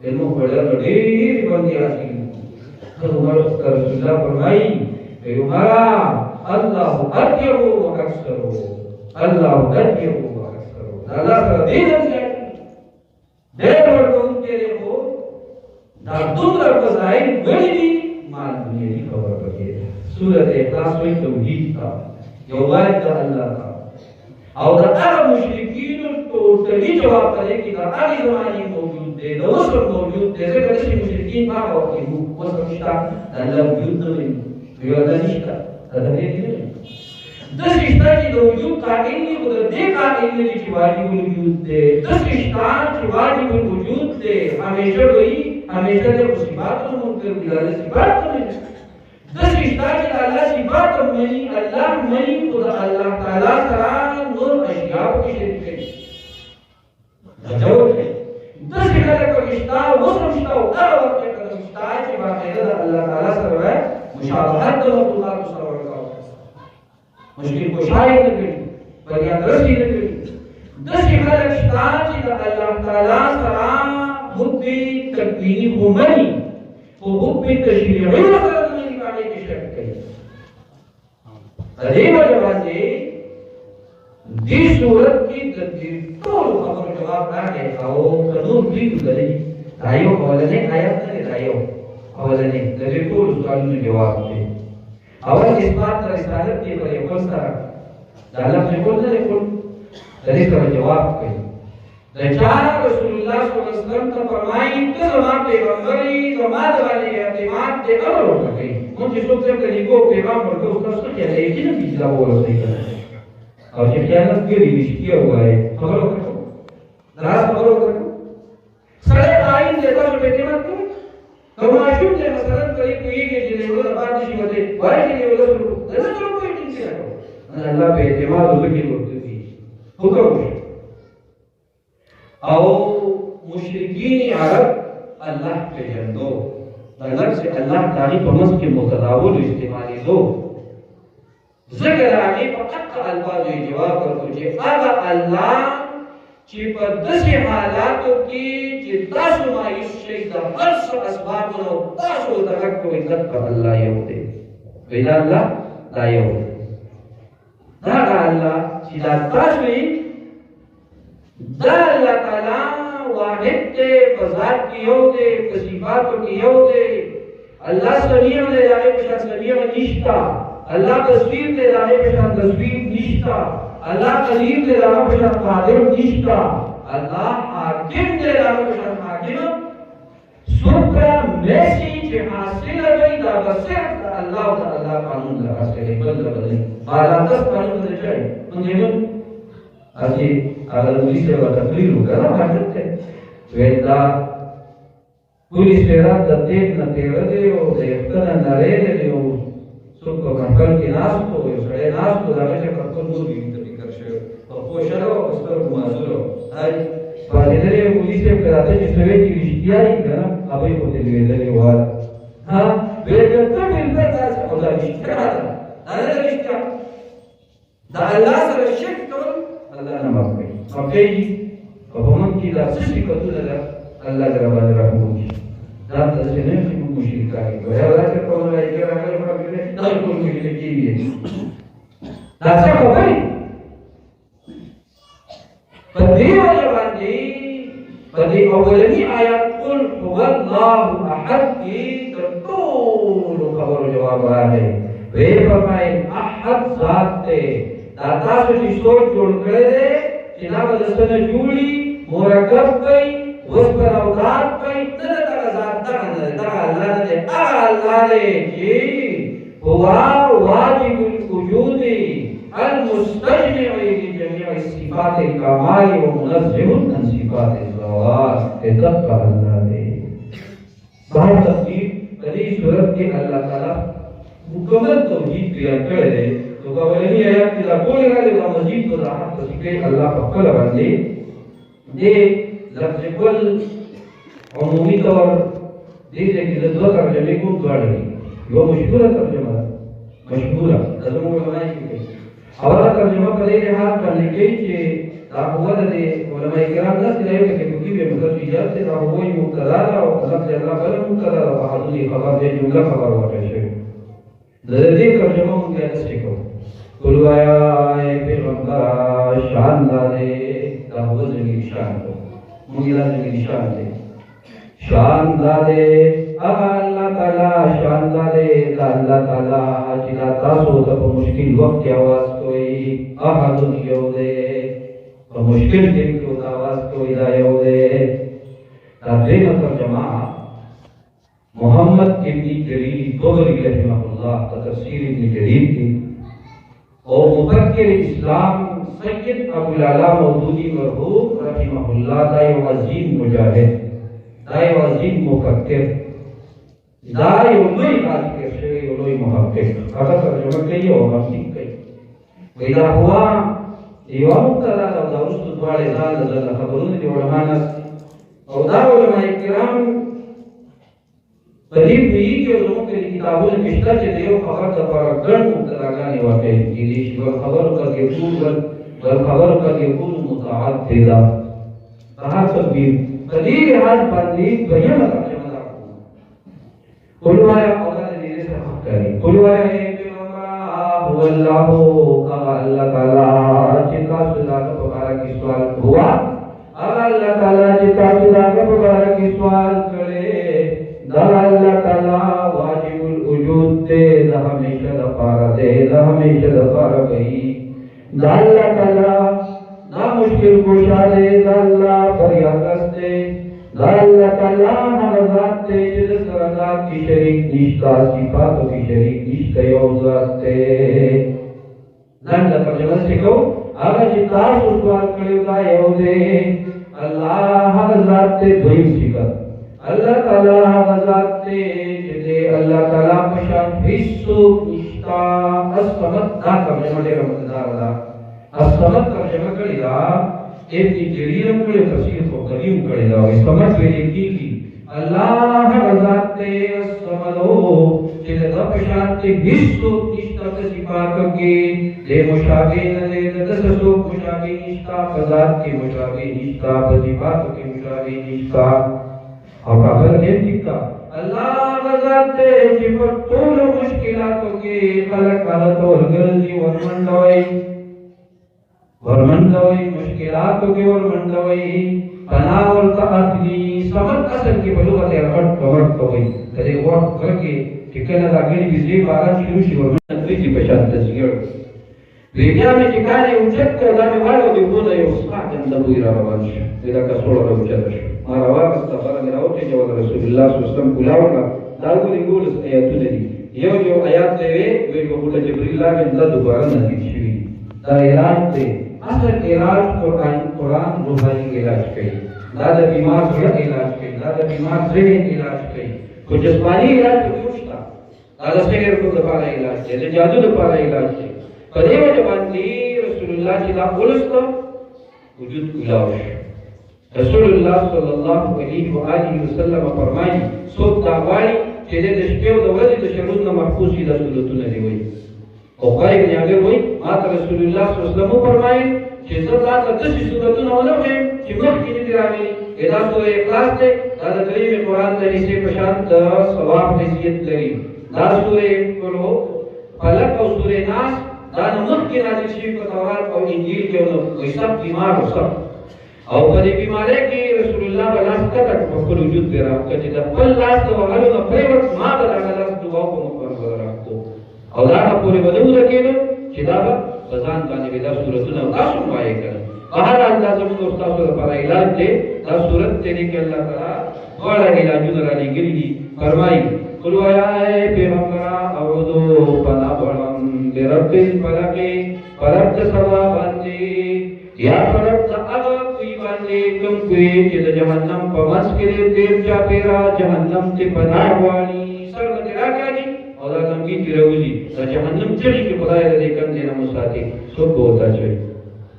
इनो बड़ा ढेर बंदिया थी तो उमर का रसूलुल्लाह फरमाई कि उमरा अल्लाह अत्यबु व अक्सरो अल्लाह अत्यबु व अक्सरो अल्लाह का दीन से देवर को तेरे को دا دومره فضائل وړي ما دنیا کی خبر پکې سورۃ اخلاص وی توحید کا یووالد د الله کا او دا هغه مشرکین ټوټلی جواب کوي چې دا هغه زماني موجود دي دا اوس موجود دي ځکه چې مشرکین هغه وخت وو اوس نشته الله وجود نه وي یو دا نشته دا دې نه د شته چې د وجود قائل دي خو د دې قائل دي چې واجب وجود دي د شته چې واجب وجود دي همیشه وي همیشه د صفاتو منکر دي د صفاتو د شته چې الله صفاتو مني الله مني خو د الله تعالی سره نور اشیاء کې شریک کوي دا جواب دی د شته چې شته وسمشته او هغه وخت کې د شته چې باقاعده د الله تعالی سره مشابهت د مخلوقات سره مشکل کوشای نه کړي بلیا درسي نه کړي د خلک شته چې د الله تعالی سره حکم تکوینی همني او حکم تشریعي سره نه باندې شرک کوي د دې وجه باندې دې صورت کې د دې ټول خبرو جواب راغی او قانون دې غلي رايو اولنې آیات نه رايو اولنې د دې ټول سوالونو جواب دی اول اثبات رسالت دی پر یو سره دا لفظ کول نه کول د دې سره جواب کوي د چا رسول الله صلی الله علیه وسلم ته فرمایي ته زما پیغمبري زما د باندې اعتماد دې امر وکړي مونږ چې څوک څه لیکو پیغام ورکو تاسو کې نه یې نه پیژلا ورسې او چې خیانت کوي رښتیا وایي خبرو وکړو راز خبرو وکړو سره آئین دې تاسو په اعتماد کوئ کوم شوم دې مثلا کوي کوي چې له ورته باندې شي وته وایي چې له ورته دا څه کوي چې الله په اعتماد وکړي ورته حکم او مشرکین عرب الله په جندو دا لفظ الله تعالی په مس کې متداول استعمالي دو ذکر هغه فقط الفاظ جواب ورکړي چې هغه الله چې په داسې حالاتو کې چې تاسو مایوس شئ د هر څه اسبابونو تاسو درک کوئ ځکه الله یو دی وینا الله دا یو دا الله چې دا تاسو یې دا الله تعالی واحد دی په ذات کې یو دی په صفاتو کې یو دی الله سمیع دی هغه په شان سمیع نشته الله تصویر دی هغه په شان تصویر نشته الله قدیر دے راہ بشان قادر نشتا اللہ حاکم دے راہ بشان حاکم سپرا میسی چے حاصل ہوئی دا بصرف دا اللہ و دا اللہ قانون دا حاصل ہے بل دا بدلی بالاتر قانون دا چاہے منگے من آجی اگر پولیس سے وہ تقریر ہو کرنا حاجت ہے ویدہ پولیس سے رات دا تیب نا تیرہ دے ہو دا اختنا نرے دے ہو سب کو کنکل کی ناس تو ہو سڑے ناس تو دا بچے کنکل نور بھی پوښتنه او ستر معذور هاي فاضلې پولیس په کراته چې سوي چې رښتیا یې کنه هغه په دې ویلې واره ها ویل ته مل په تاسو او دا رښتیا ده دا رښتیا دا الله سره شرک کول الله نه معافوي معافي په موږ کې دا څه شي کوي دا الله تعالی باندې رحم وکړي دا څه نه چې موږ مشرکای وي دا چې کومه یې راغلی په دې دا ټول کې کېږي دا څه کوي فدي وجه باندې فدي اولنی آیات قل هو الله احد کی ټول خبرو جواب راغی وی فرمایي احد ذات ته دا تاسو چې سوچ جوړ کړی دی چې دا به څنګه جوړي مرکب کوي وسپر او ذات کوي دا ذات دا الله دې الله دې چې هو واجب الوجود المستجمع لجميع الصفات الكمال ومنزه عن صفات الزوات تذكر الله دے بہت تفصیل کدی صورت کے اللہ تعالی مکمل توحید بیان کرے دے تو اولنی آیات کی ټول غلې د مزید وضاحت کوي الله په خپل باندې دې لفظ کل عمومي طور دې کې د دوه ترجمه کوم غواړي یو مشهوره ترجمه مشهوره زموږ علماء کوي اوله ترجمه په دې حال باندې کوي چې دا هو د علماء کرام نه سره یو کې کوي به مطلب ایجاد ته دا هو یو مبتدا او لفظ الله بل مبتدا او حدود خبر دې جمله خبر ورته شي د دې ترجمه موږ یې څه کوو قلوایا پیغمبر شان دے دا هو زمین شان کو موږ یې زمین شان دے शानदारे अल्लाह ताला शानदारे अल्लाह ताला जिला तासो तब मुश्किल वक्त की आवाज कोई अहदुन योदे और मुश्किल दिन की आवाज कोई दायोदे तर्जुमा तर्जुमा मोहम्मद इब्न जरीर तबरी रहमहुल्लाह तफसीर इब्न जरीर की और मुफक्किर इस्लाम सैयद अबुल आला मौदूदी मरहूम रहमहुल्लाह दाई अजीम मुजाहिद दाई अजीम मुफक्किर दाई उलोई के शेर उलोई मुहक्किक अगर तर्जुमा कही हो हम सीख गए वैदा हुआ इमाम तला दाउस वाले दाल दाल खबरों के उलमा और दा उलमा इकराम करीब हुई कि लोगों के किताबों में मिश्रा के देव खबर का परगण मुतलागाने वाक़े इंग्लिश व खबर का के पूर्व व खबर का के पूर्व मुताअद्दिदा कहा तकबीर कदीर हाल बंदी बयान करने कुलवाया अल्लाह ने धीरे से हक करी कुलवाया है पैगंबर अल्लाह का अल्लाह ताला जितना सुना का मुबारक की सवाल हुआ अल्लाह ताला जितना सुना का मुबारक की सवाल करे अल्लाह ताला वाजिबुल वजूद दे हमेशा दफार दे हमेशा दफार गई अल्लाह ताला ना मुश्किल कुशा दे अल्लाह फरियाद दे अल्लाह ताला नजात दे जिस सरदार की शरीक निष्ठा सिफात की शरीक निष्ठा योजात दे नंद तर्जुमा सीखो अगर जितना सवाल करे दायो दे अल्लाह नजात दे दुई सिकत अल्लाह ताला हज़ाते जिदे अल्लाह ताला पशान हिस्सो निष्ठा असमत ना तर्जुमा दे रमदारदा असमत तर्जुमा करेगा एक जरीरम के तफसीर को करीम करेगा समझ लेने की अल्लाह हज़ाते असमदो जिदे पशान ते हिस्सो निष्ठा से सिफात के ले मुशाबे ने दससो मुशाबे निष्ठा फजात के मुशाबे निष्ठा सिफात के मुशाबे निष्ठा और काफिर ने दिखा अल्लाह वज़ाते जिपर तोल मुश्किलातों के खलक हालत और गर्जी वरमंडोई मुश्किलातों के वरमंडोई पनाह और ताअती समत असल की बलुगत अरबत कमर कोई कदे वक्त करके ठिकाना दागिनी बिजली बारा शुरू शी वरमंडोई की पहचान तस्वीर दुनिया में ठिकाने उच्चत का दामे वालों के बोला ये उसका जंदबू इराबांश इधर का सोलह उच्चत मारावा सफर में रावते जवाब रसूलुल्लाह सल्लल्लाहु अलैहि वसल्लम बुलावना दागो रिगोल आयतुल दी यो आयत देवे वे को बुला जिब्रील ला में दोबारा नजीब शिवी दा इलाज थे असल इलाज कुरान रुहानी इलाज कई दादा बीमार थोड़ा इलाज कई दादा बीमार ज़हन इलाज कई को जिस्मानी इलाज तो कुछ था दादा सिहर को दोबारा इलाज जैसे जादू दोबारा इलाज थे कदेव जवानी रसूलुल्लाह की दा बोलस्तो वजूद इलाज रसूलुल्लाह सल्लल्लाहु अलैहि व आलिहि वसल्लम फरमाई सब दावाई چې د شپې او د ورځې د شرونو محفوظ دي رسولتونه دی وای او قای بن یاګر وای ما ته رسول الله صلی الله علیه وسلم فرمایي چې زه تاسو ته چې صورتونه ولوم چې مخکې دي راغلي دا سورې اخلاص ده دا د کلمې قران د حصے په شان د ثواب حیثیت لري دا سورې کولو فلق او سورې ناس دا مخکې نازل شوي په تورات او انجیل کې نو وای سب بیمار او سب او په دې بیماری کې رسول الله بلاس کته په خپل وجود دی راکړي دا خپل لاس ته وغلو نو په وخت ما دا لاس دعا کوم په راکړو او دا پورې بدو راکېنو چې دا بزان باندې ودا صورتونه تاسو وایي کړه بهر الله زموږ استاد لپاره علاج دی دا صورت دې کې الله تعالی وړه علاجونه را لګري دي فرمایي قل یا پیغمبر اعوذ پنا بڑم برب الفلق فرب سوا باندې یا فرب هغه کوي باندې کوم کوي چې د جهنم په مس کې تیر چا پیرا جهنم ته پناه والی سر نه راګانی او دا نمکی تیروزی دا جهنم چلی کې خدای دې کنده نه مساتی سو ہوتا چي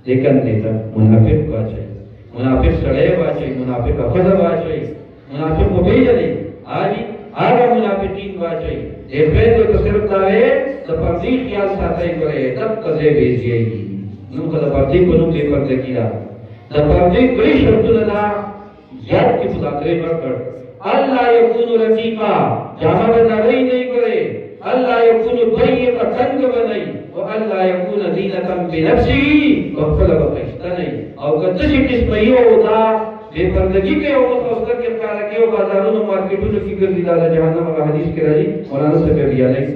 لیکن دیتا منافق واچي منافق سړی واچي منافق خدا واچي منافق کو بیجلی آجی آگا منافقین واچي دې په تو صرف داوي د پردي خیال ساتي کوي تب کزه بیزيږي نو کله پردي کو نو دې پرده کیدا د پردي کړي شرطونه دا یاد کی خدا درې ورکړ الله یکون رقیقا جامه نړۍ نه کوي الله یکون ضيق تنگ بنای او الله یکون دینه بنفسه او خپل بقشتنی او کته چې قسم یو دا बेपर्दगी के उम्मत औसत के ख्याल के बाजारों में मार्केटों में फिक्र दी डाला जहन्नम का हदीस के राजी मौलाना से कर दिया नहीं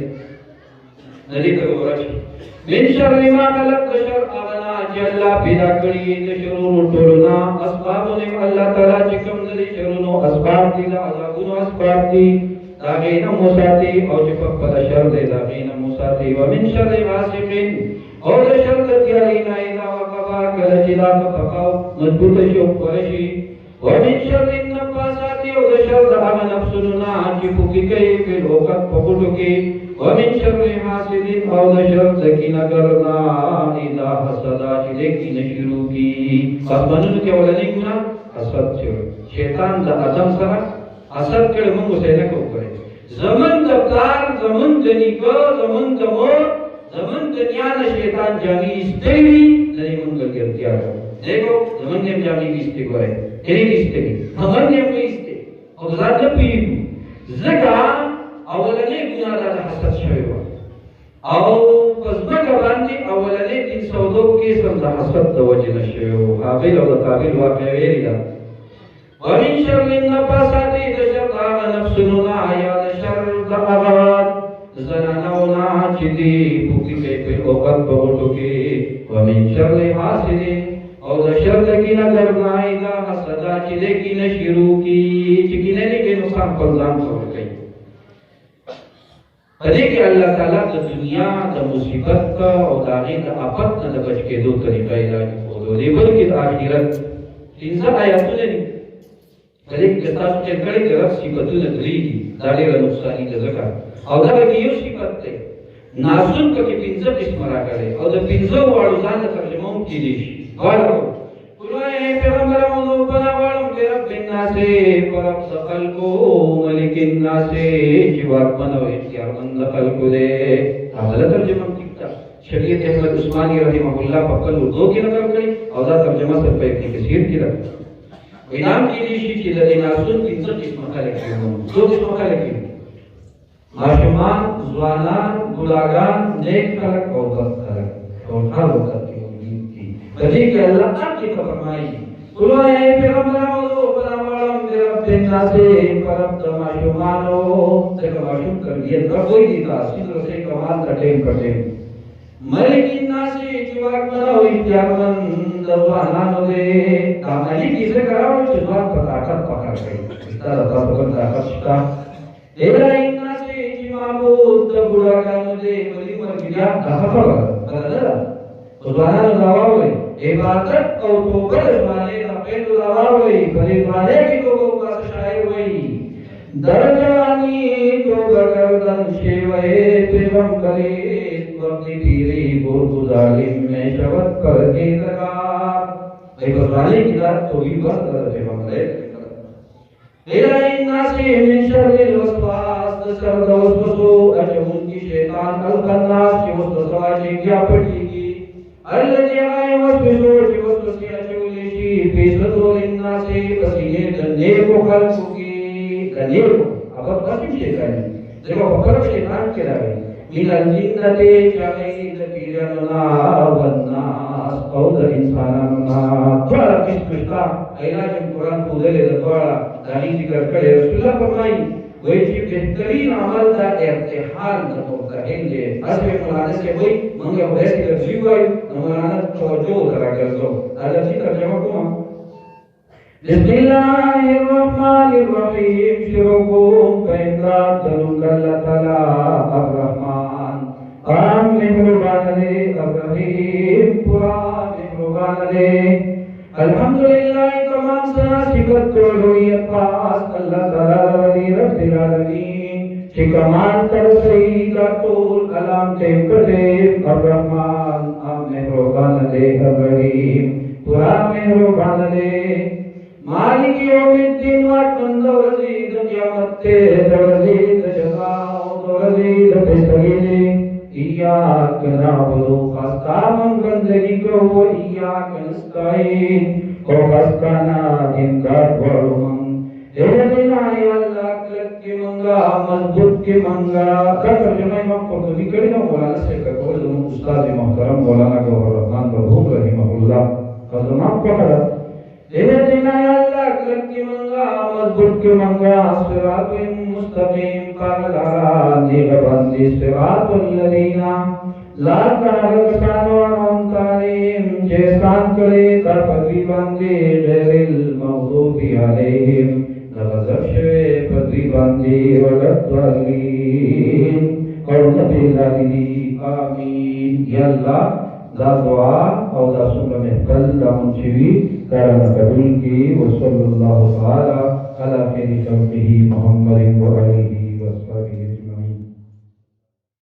नदी तक वरच min syarri ma khalaq syar abana jalla bidakri syurun turuna asbabun Allah taala jikam dari syurun asbab dila azabun asbab di dagina musati au cepat pada syar de dagina musati wa min syarri ghasiqin au syar tiarina ila wa qaba kala jila faqau madbut syuk qarashi wa min syarri nafasati au syar dagana nafsununa jifuki kai fil waqt pakutuki ومن شر حاسد او شر سکینہ کرنا اذا حسد لیکن شروع کی قسمانو کے ولنی گناہ حسد شیطان دا ادم سره حسد کړه موږ څه نه کوو زمن د پلار زمن د نیکو زمن د مور زمن د نیانه شیطان جامي استوي لري موږ ګرځیا دیکھو زمن نے جامي استوي کوي کړي استوي زمن نے استوي او ځان ته پیږي زګا اولنی ګناه د حسد شوی و او پسبګه باندې اولنی دین سودو کې سم د حسد د وجه نشوی و حابیل او قابیل واقع ویری دا ومن شر النفاسات د شر هغه نفسونه یا د شر د اغوات زنانونا چې دی پوکي په اوقات په وټو کې ومن شر حاسد او د شر د کینه درنای دا حسد چې د کینه شروع کی چې کینه نه کې نقصان پر ځان خبر کوي پدې کې الله تعالی د دنیا د مصیبت او د هغې د آفت نه د بچ کېدو طریقه علاج ښودلې بلکې د آخرت پنځه آیاتونه دي پدې کې تاسو چې کړي د رب صفتونه درې دي دا ډېره نقصاني ده ځکه او دا کې یو صفت دی ناسون پکې پنځه قسمه راغلي او د پنځه واړو ځان ته ترجمه هم کېدی شي غواړو قرآن پیغمبرانو بنا غواړم چې رب الناس پرب خلقو ملک الناس چې واکمن او اختیارمند خلقو دې هغه ترجمه کیږي شریعت احمد عثماني رحمه الله په خپل اردو کې نقل کړي او دا ترجمه سره په ابن کثیر کې ده وینام کې دي چې د ناسون پنځه قسمه خلک دي دوه قسمه خلک دي ماشومان ځوانان بوډاګان نیک خلک او بد خلک او هر وخت بدی کہ اللہ کی فرمائی قرآن پیغمبرانو بناوالم رب الناس پرب تماشومانو تکماشوم کر دیا رب وہی دیتا سندر سے کمال کٹیم کٹیم ملک الناس چواک بناو اختیارمن دروانانو دے کاملی کیسے کراو چواک پر طاقت پکڑ گئی اتنا رفا پکڑ طاقت شکا دیرہ الناس چمامود دبوڑاگانو دے ولی مرگیا دفع پکڑ بردر خدانا دعواوی عبادت او توبه زمانه نقید دعواوی بلی زمانه کی توبه پاس شاعر وی درجانی توبه کردن شیوئے پیغم کرید وقتی پیری بردو ظالم میں شبت کر کے لگار ایک زمانه کی دار توبی بند کر پیغم کرید لیلہ الناسی من شر الوسواس دسر دوسوسو اجمون کی شیطان القناس کی وسوسوا چنگیا پڑی الذي يوسوس في وسوسه شولشي في صدور الناس بسينه النيك خلقك كنيك اب قسم شيطان देखो फकर शैतान के रहे من الجنة شعيد بيرنا والناس او د انساننا فلا کسکشتا علاج قرآن خودل دغواړه دانی ذکر کړي رسول الله فرمایي وای چې بهترین عمل دا ارتحال د مبتهل دی اصل مولانا سے وای موږ یو داسې لفظي وایو مولانا توجه راکړو دا لفظي ترجمه کوم بسم الله الرحمن الرحيم شروع پیغام درود الله تعالی الرحمن قام مهربان دے الرحیم پورا مهربان دے الحمدللہ تمام سنا صفت کو رویت پاس اللہ تعالی رب العالمین کہ کمال تر سید کا طول کلام تے پڑے الرحمن عام مہربان دے الرحیم پورا مہربان دے مالک یوم الدین وقت ورزید قیامت تے ورزید جزاء ورزید فیصلے ایاک نعبد خاصام بندگی کو ایاک نستعین کو خاصانا امداد ورمن اہدنا یا اللہ کلک کی منگا مضبوط کی منگا ترجمہ امام قرطبی کرنا مولانا سے کہو استاد محترم مولانا گوہر رحمان مرحوم رحمہ اللہ قدمات پکڑا اہدنا یا اللہ कलक की मंगा मजबूत की मंगा सिरातुल मुस्तकीम काला निगबंदी सिरातुल लदीना ला कागसानो अंतारीम जैसान करे कर पदवी बांधे गैरिल मगदूबी अलैहिम नगज़ब शवे पदवी बांधे वलद्दालीन और नबी लाली आमीन। या अल्लाह दा दुआ और दा सुन्नत कल मुंशिवी करम कबूल की। वसल्लल्लाहु तआला अला खैरि खल्क़िही मुहम्मदिन व आलिही